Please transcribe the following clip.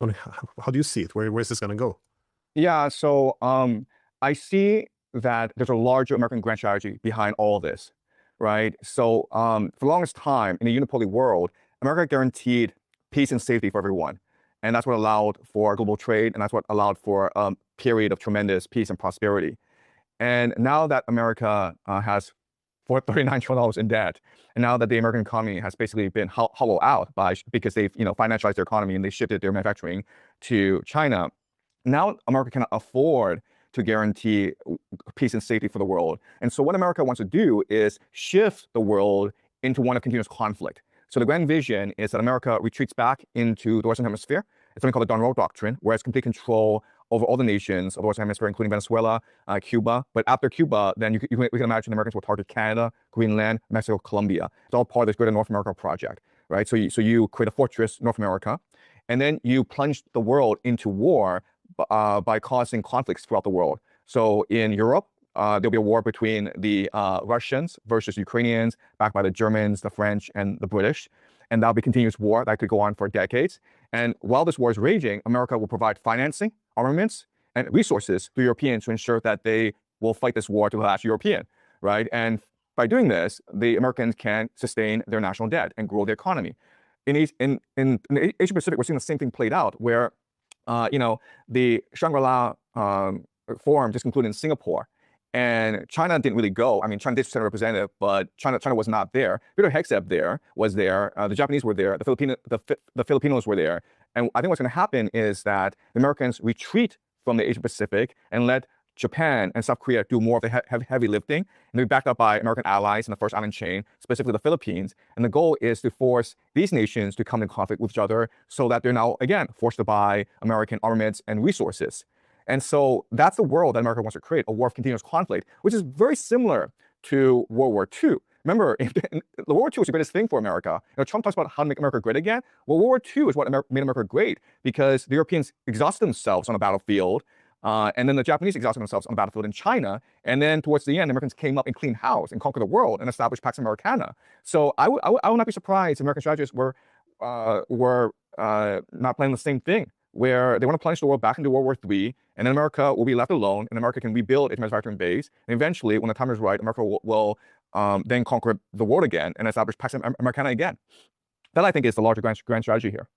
How do you see it? Where is this going to go? Yeah, so I see that there's a larger American grand strategy behind all this, right? So for the longest time in the unipolar world, America guaranteed peace and safety for everyone. And that's what allowed for global trade, and that's what allowed for a period of tremendous peace and prosperity. And now that America has $39 trillion in debt, and now that the American economy has basically been hollowed out because they've financialized their economy and they shifted their manufacturing to China, now America cannot afford to guarantee peace and safety for the world. And so what America wants to do is shift the world into one of continuous conflict. So the grand vision is that America retreats back into the Western Hemisphere. It's something called the Monroe Doctrine, where it's complete control over all the nations of the Western Hemisphere, including Venezuela, Cuba. But after Cuba, then we can imagine the Americans will target Canada, Greenland, Mexico, Colombia. It's all part of this greater North America project, right? So you create a fortress, North America, and then you plunge the world into war by causing conflicts throughout the world. So in Europe, there'll be a war between the Russians versus Ukrainians, backed by the Germans, the French, and the British. And that'll be a continuous war that could go on for decades. And while this war is raging, America will provide financing, armaments, and resources to Europeans to ensure that they will fight this war to the last European, right? And by doing this, the Americans can sustain their national debt and grow their economy. In the Asia Pacific, we're seeing the same thing played out, where the Shangri-La forum just concluded in Singapore, and China didn't really go. I mean, China did send a representative, but China was not there. Peter Hegseth was there. The Japanese were there. The Filipinos were there. And I think what's going to happen is that the Americans retreat from the Asia Pacific and let Japan and South Korea do more of the heavy lifting, and they're backed up by American allies in the first island chain, specifically the Philippines. And the goal is to force these nations to come in conflict with each other so that they're now, again, forced to buy American armaments and resources. And so that's the world that America wants to create, a war of continuous conflict, which is very similar to World War II. Remember, the World War II was the greatest thing for America. Trump talks about how to make America great again. Well, World War II is what made America great, because the Europeans exhausted themselves on the battlefield, and then the Japanese exhausted themselves on the battlefield in China. And then towards the end, the Americans came up and cleaned house and conquered the world and established Pax Americana. So I would not be surprised if American strategists were not playing the same thing, where they want to plunge the world back into World War III, and then America will be left alone, and America can rebuild its manufacturing base. And eventually, when the time is right, America will then conquer the world again and establish Pax Americana again. That, I think, is the larger grand strategy here.